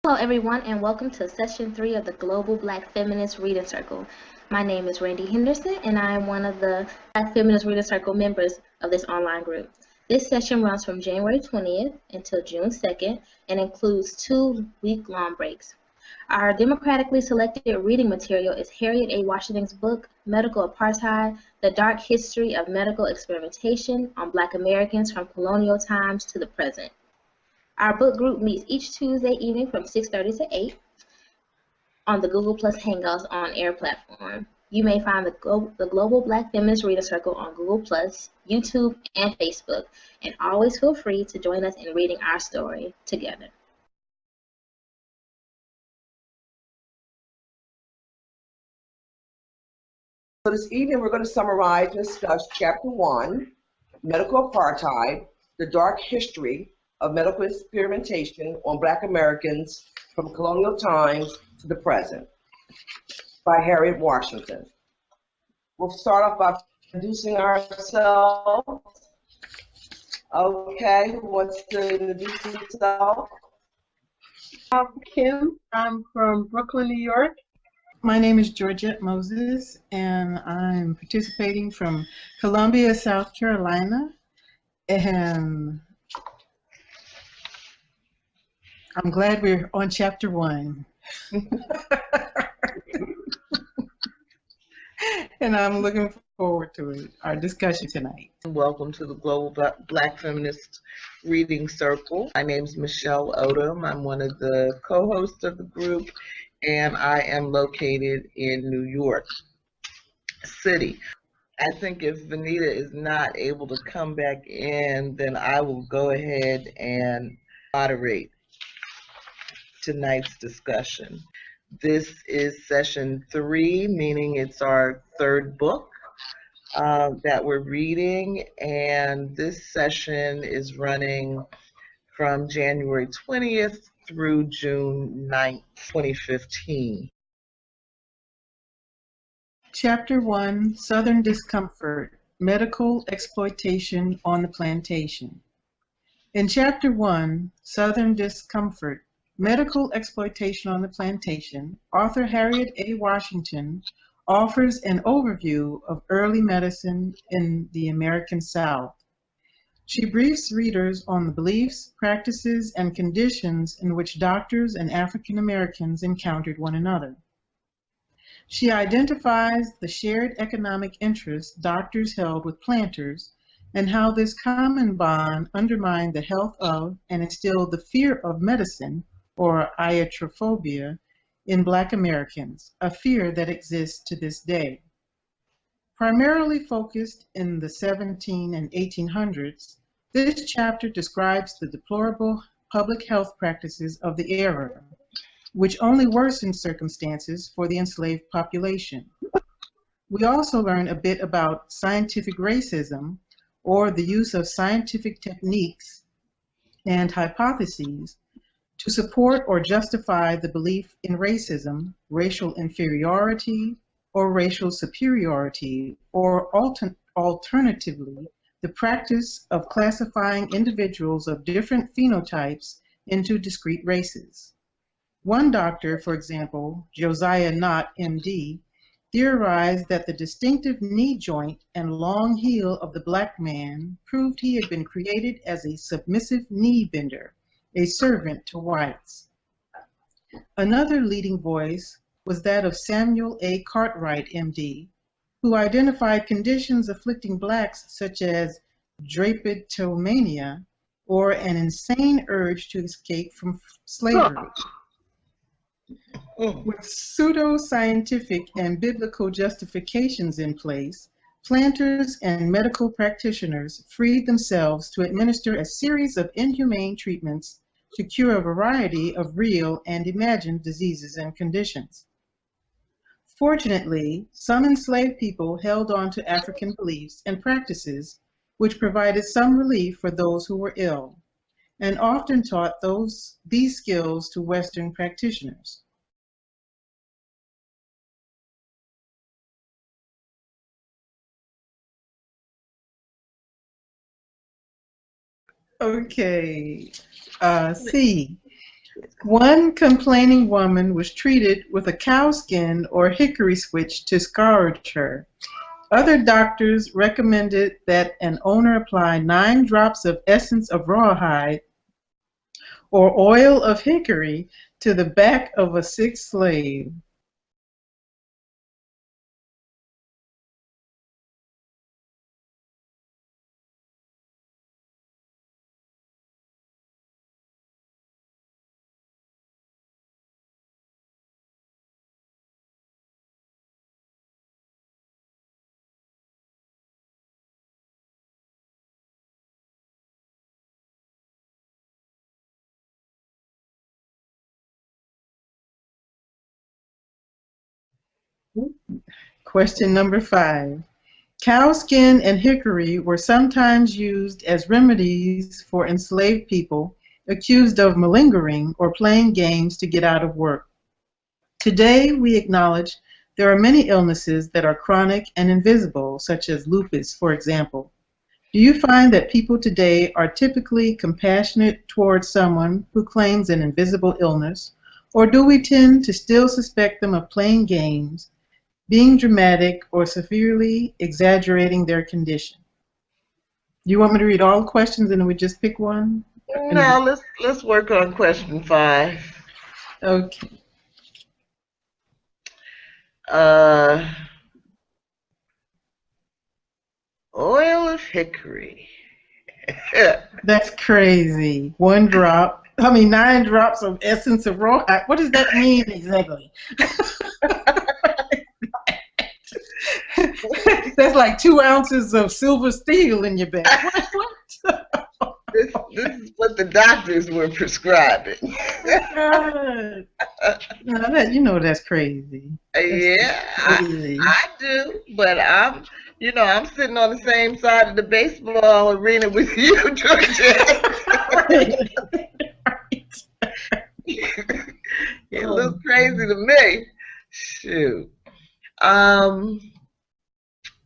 Hello, everyone, and welcome to Session 3 of the Global Black Feminist Reading Circle. My name is Randy Henderson, and I am one of the Black Feminist Reading Circle members of this online group. This session runs from January 20th until June 2nd and includes 2 week-long breaks. Our democratically selected reading material is Harriet A. Washington's book, Medical Apartheid, The Dark History of Medical Experimentation on Black Americans from Colonial Times to the Present. Our book group meets each Tuesday evening from 6:30 to 8 on the Google Plus Hangouts on Air platform. You may find the Global Black Feminist Reader Circle on Google Plus, YouTube, and Facebook, and always feel free to join us in reading our story together. So this evening we're going to summarize and discuss Chapter 1, Medical Apartheid, The Dark History of Medical Experimentation on Black Americans from Colonial Times to the Present by Harriet Washington. We'll start off by introducing ourselves. Okay, who wants to introduce himself? I'm Kim. I'm from Brooklyn, New York. My name is Georgette Moses, and I'm participating from Columbia, South Carolina. And I'm glad we're on Chapter 1. And I'm looking forward to it, our discussion tonight. Welcome to the Global Black Feminist Reading Circle. My name is Michelle Odom. I'm one of the co-hosts of the group, and I am located in New York City. I think if Vanita is not able to come back in, then I will go ahead and moderate tonight's discussion. This is session 3, meaning it's our 3rd book that we're reading, and this session is running from January 20th through June 9th, 2015. Chapter 1, Southern Discomfort, Medical Exploitation on the Plantation. In Chapter 1, Southern Discomfort, Medical Exploitation on the Plantation, author Harriet A. Washington offers an overview of early medicine in the American South. She briefs readers on the beliefs, practices, and conditions in which doctors and African Americans encountered one another. She identifies the shared economic interests doctors held with planters and how this common bond undermined the health of and instilled the fear of medicine, or iatrophobia, in Black Americans, a fear that exists to this day. Primarily focused in the 1700s and 1800s, this chapter describes the deplorable public health practices of the era, which only worsened circumstances for the enslaved population. We also learn a bit about scientific racism, or the use of scientific techniques and hypotheses to support or justify the belief in racism, racial inferiority, or racial superiority, or alternatively, the practice of classifying individuals of different phenotypes into discrete races. One doctor, for example, Josiah Knott, MD, theorized that the distinctive knee joint and long heel of the Black man proved he had been created as a submissive knee bender, a servant to whites. Another leading voice was that of Samuel A. Cartwright, MD, who identified conditions afflicting Blacks such as drapetomania, or an insane urge to escape from slavery. With pseudo-scientific and biblical justifications in place, planters and medical practitioners freed themselves to administer a series of inhumane treatments to cure a variety of real and imagined diseases and conditions. Fortunately, some enslaved people held on to African beliefs and practices which provided some relief for those who were ill, and often taught these skills to Western practitioners. Okay, C. One complaining woman was treated with a cowskin or hickory switch to scourge her. Other doctors recommended that an owner apply 9 drops of essence of rawhide or oil of hickory to the back of a sick slave. Question number 5. Cowskin and hickory were sometimes used as remedies for enslaved people accused of malingering or playing games to get out of work. Today, we acknowledge there are many illnesses that are chronic and invisible, such as lupus, for example. Do you find that people today are typically compassionate towards someone who claims an invisible illness, or do we tend to still suspect them of playing games, being dramatic, or severely exaggerating their condition? Do you want me to read all the questions and then we just pick one? No, let's work on question 5. Okay. Oil of hickory. That's crazy. 9 drops of essence of rawhide. What does that mean exactly? That's like 2 ounces of silver steel in your bag. What? This is what the doctors were prescribing. God. No, you know that's crazy. Yeah, crazy. I do, but I'm sitting on the same side of the baseball arena with you, Georgia. It looks crazy to me. Shoot.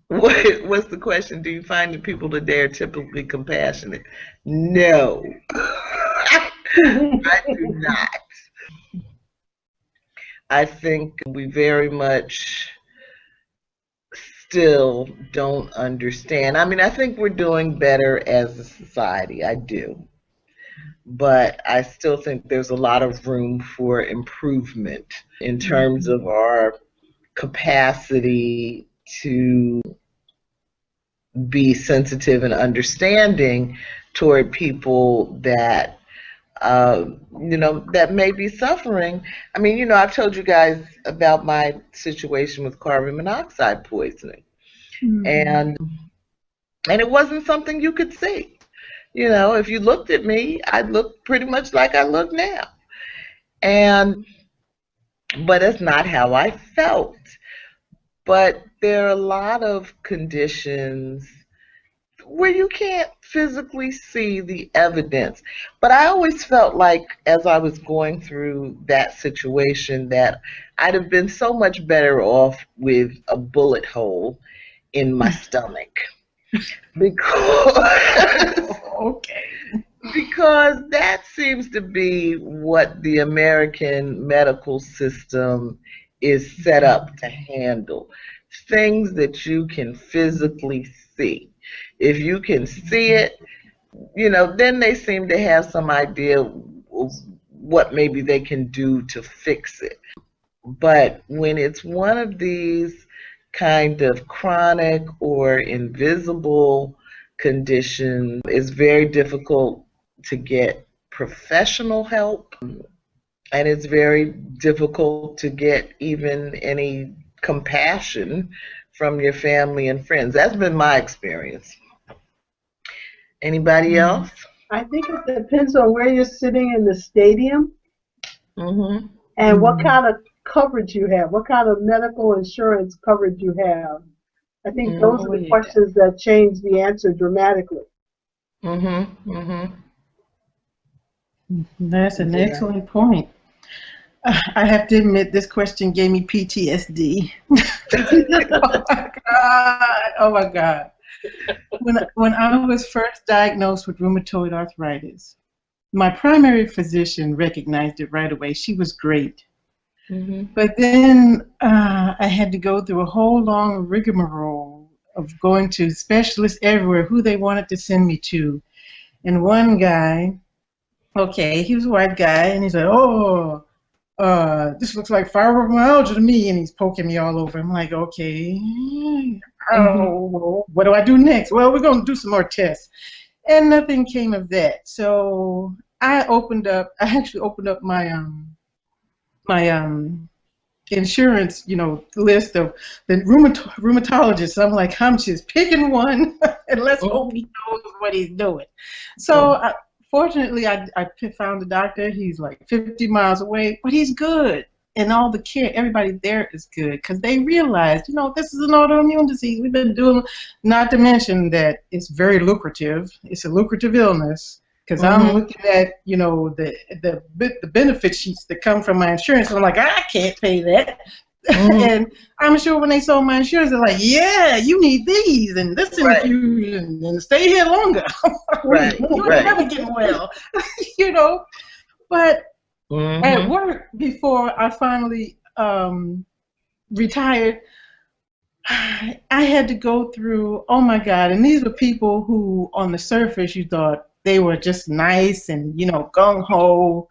What's the question? Do you find that people today are typically compassionate? No, I do not. I think we very much still don't understand. I mean, I think we're doing better as a society. I do. But I still think there's a lot of room for improvement in terms of our capacity to be sensitive and understanding toward people that that may be suffering. I mean, I've told you guys about my situation with carbon monoxide poisoning, and it wasn't something you could see. If you looked at me, I'd look pretty much like I look now, but it's not how I felt. But there are a lot of conditions where you can't physically see the evidence. But I always felt like as I was going through that situation that I'd have been so much better off with a bullet hole in my stomach. Because that seems to be what the American medical system is set up to handle. Things that you can physically see. If you can see it, then they seem to have some idea of what maybe they can do to fix it. But when it's one of these kind of chronic or invisible conditions, it's very difficult to get professional help, and it's very difficult to get even any compassion from your family and friends. That's been my experience. Anybody else? I think it depends on where you're sitting in the stadium and what kind of coverage you have, what kind of medical insurance coverage you have. I think those are the questions that change the answer dramatically. That's an excellent point. I have to admit, this question gave me PTSD. Oh my God. When I was first diagnosed with rheumatoid arthritis, my primary physician recognized it right away. She was great. Mm-hmm. But then I had to go through a whole long rigmarole of going to specialists everywhere, who they wanted to send me to. And one guy, okay, he was a white guy, and he said, "Oh, this looks like fibromyalgia to me," and he's poking me all over. I'm like, okay, well, what do I do next? Well, we're going to do some more tests. And nothing came of that. So I actually opened up my insurance, list of the rheumatologists. I'm like, I'm just picking one, and let's hope he knows what he's doing. So fortunately, I found a doctor. He's like 50 miles away, but he's good. And all the care, everybody there is good, because they realize, this is an autoimmune disease. We've been doing, not to mention that it's very lucrative. It's a lucrative illness, because I'm looking at, the benefit sheets that come from my insurance, and I'm like, I can't pay that. And I'm sure when they saw my insurance, they're like, yeah, you need these and this infusion and stay here longer. You're never getting well, But at work, before I finally retired, I had to go through, oh my God, and these were people who on the surface you thought they were just nice and, gung-ho.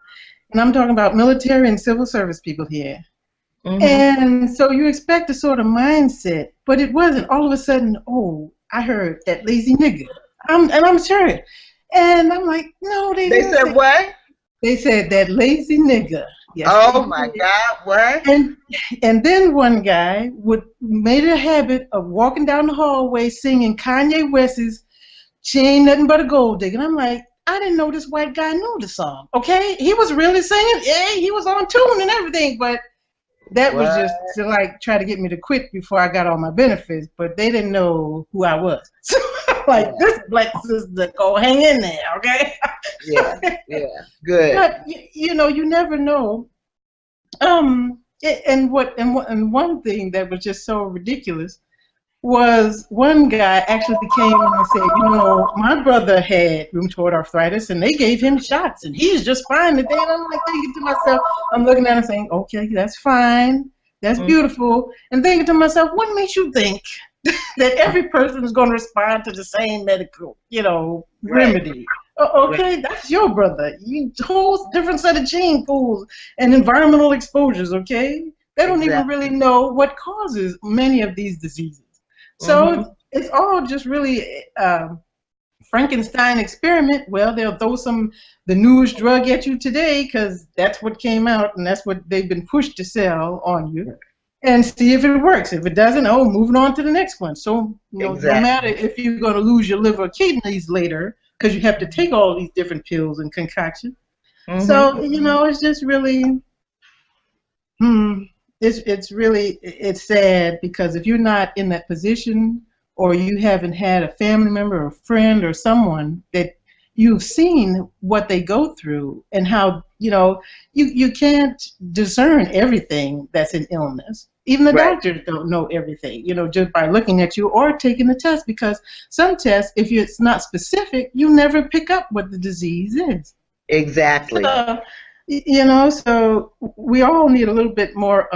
And I'm talking about military and civil service people here. And so you expect a sort of mindset, but it wasn't. All of a sudden, I heard that lazy nigga. I'm sure. And I'm like, no, they said what? They said that lazy nigga. Yes, oh my God, what? And then one guy made a habit of walking down the hallway singing Kanye West's "She Ain't Nothing But a Gold Digger." And I'm like, I didn't know this white guy knew the song. Okay, he was really singing. Yeah, he was on tune and everything, but that was just to try to get me to quit before I got all my benefits. But they didn't know who I was. So I'm like, this black sister, go hang in there, okay? Yeah, good. But you never know. And one thing that was just so ridiculous was one guy actually came and said, my brother had rheumatoid arthritis and they gave him shots and he's just fine today. And I'm like thinking to myself, I'm looking at him saying, okay, that's fine, that's beautiful, and thinking to myself, what makes you think that every person is going to respond to the same medical, remedy? Okay, that's your brother. You whole different set of gene pools and environmental exposures. Okay, they don't even really know what causes many of these diseases. So it's all just really Frankenstein experiment. Well, they'll throw the newest drug at you today because that's what came out and that's what they've been pushed to sell on you, and see if it works. If it doesn't, moving on to the next one. So no matter if you're going to lose your liver or kidneys later, because you have to take all these different pills and concoctions. So it's just really, it's sad, because if you're not in that position, or you haven't had a family member or a friend or someone that you've seen what they go through and how, you can't discern everything that's an illness. Even the doctors don't know everything, just by looking at you or taking the test, because some tests, if it's not specific, you never pick up what the disease is. Exactly. So we all need a little bit more,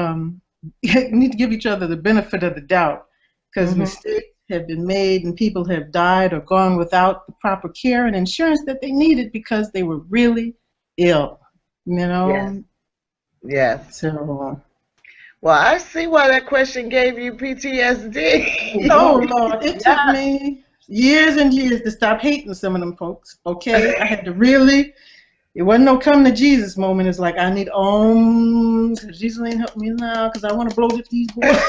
need to give each other the benefit of the doubt, because mistakes have been made and people have died or gone without the proper care and insurance that they needed because they were really ill, Yes. So. Well, I see why that question gave you PTSD. Oh, Lord, it took me years and years to stop hating some of them folks, okay? I had to really, it wasn't no come to Jesus moment. It's like, I need because Jesus ain't helping me now, because I want to blow these boys.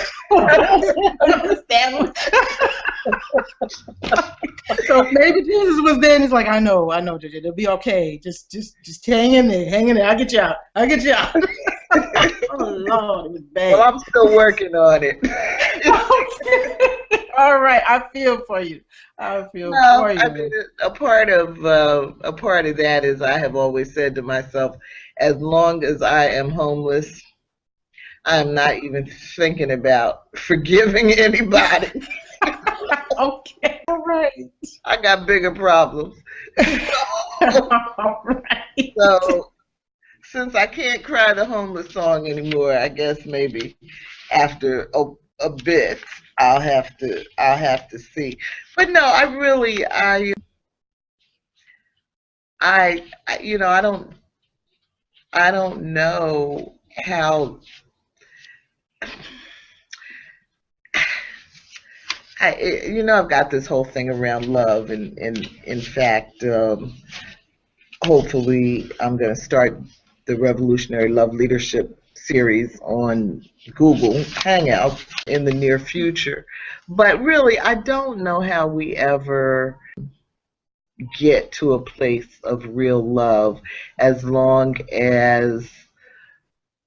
So maybe Jesus was there and he's like, I know, it'll be okay. Just hang in there. I'll get you out. Oh, Lord, it was bad. Well, I'm still working on it. All right, I feel for you. For you. I mean, a part of that is I have always said to myself, as long as I am homeless, I'm not even thinking about forgiving anybody. Okay. All right. I got bigger problems. All right. So since I can't cry the homeless song anymore, I guess maybe after a bit I'll have to see. But no, I you know, I don't know how I've got this whole thing around love, and in fact, hopefully, I'm going to start the Revolutionary Love Leadership series on Google Hangout in the near future. But really, I don't know how we ever get to a place of real love as long as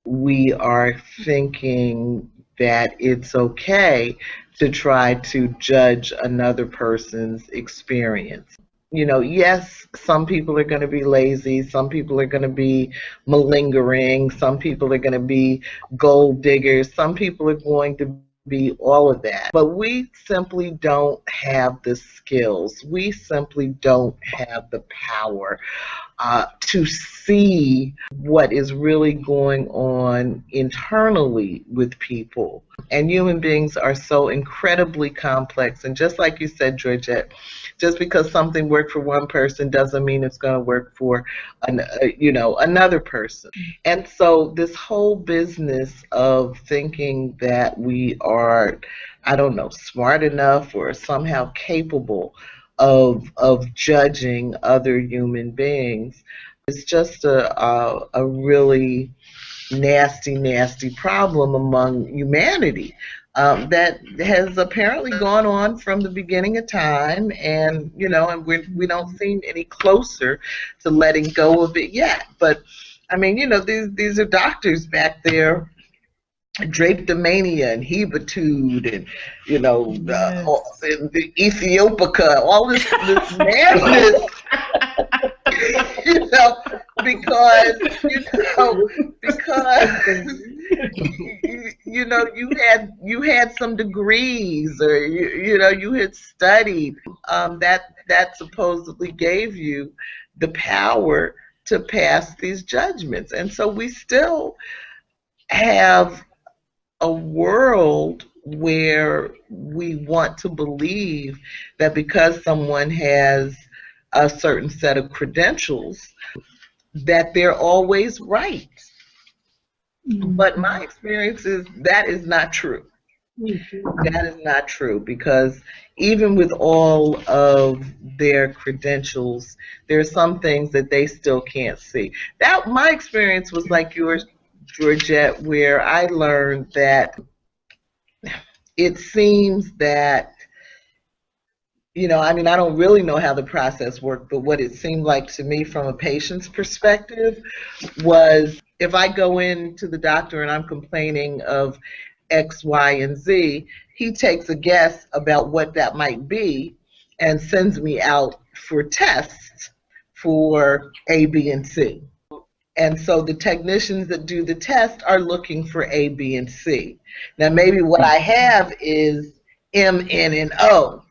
we are thinking that it's okay to try to judge another person's experience. Yes, some people are going to be lazy, some people are going to be malingering, some people are going to be gold diggers, some people are going to be all of that. But we simply don't have the skills. We simply don't have the power to see what is really going on internally with people. And human beings are so incredibly complex. And just like you said, Georgette, just because something worked for one person doesn't mean it's going to work for another person. And so this whole business of thinking that we are, I don't know, smart enough or somehow capable of judging other human beings is just a really nasty problem among humanity that has apparently gone on from the beginning of time, and we don't seem any closer to letting go of it yet. But I mean, these are doctors back there, drapetomania and hebatude and the Ethiopica, all this madness, because you had some degrees, or you had studied, that supposedly gave you the power to pass these judgments. And so we still have a world where we want to believe that because someone has a certain set of credentials, that they're always right. But my experience is that is not true. That is not true, because even with all of their credentials, there are some things that they still can't see. That my experience was like yours, Georgette, where I learned that it seems that, I don't really know how the process worked, but what it seemed like to me from a patient's perspective was, if I go into the doctor and I'm complaining of X, Y, and Z, he takes a guess about what that might be and sends me out for tests for A, B, and C. And so the technicians that do the test are looking for A, B, and C. Now, maybe what I have is M, N, and O,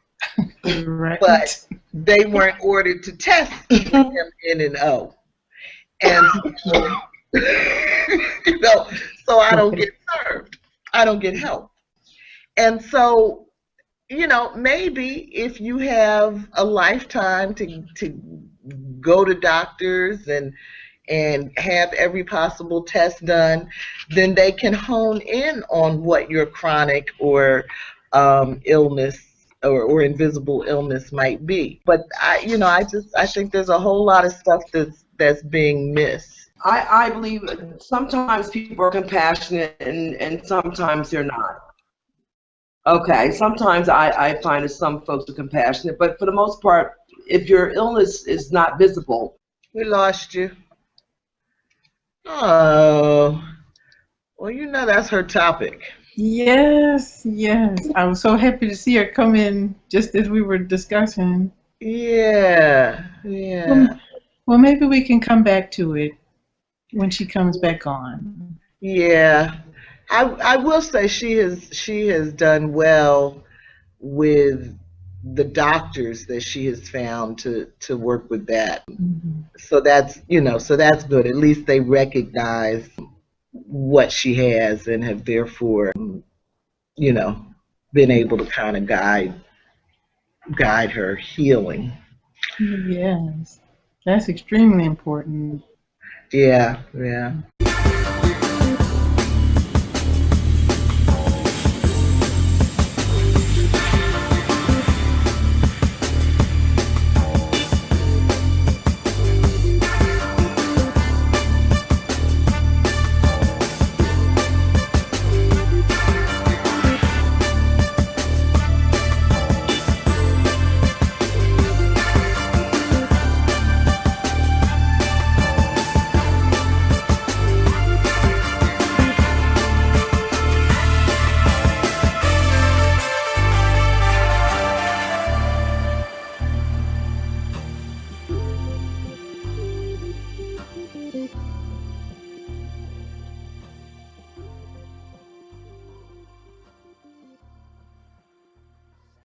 right. But they weren't ordered to test for M, N, and O. And so I don't get served. I don't get help. And so, maybe if you have a lifetime to go to doctors and have every possible test done, then they can hone in on what your chronic or illness or invisible illness might be. But I think there's a whole lot of stuff that's being missed. I believe sometimes people are compassionate and sometimes they're not. Okay, sometimes I find that some folks are compassionate, but for the most part, if your illness is not visible. We lost you. Oh, well, that's her topic. Yes. I was so happy to see her come in just as we were discussing. Yeah. Well, maybe we can come back to it when she comes back on. Yeah. I will say she has done well with the doctors that she has found to work with that. So that's, you know, so that's good. At least they recognize what she has and have therefore, you know, been able to kind of guide her healing. Yes, that's extremely important. Yeah, yeah.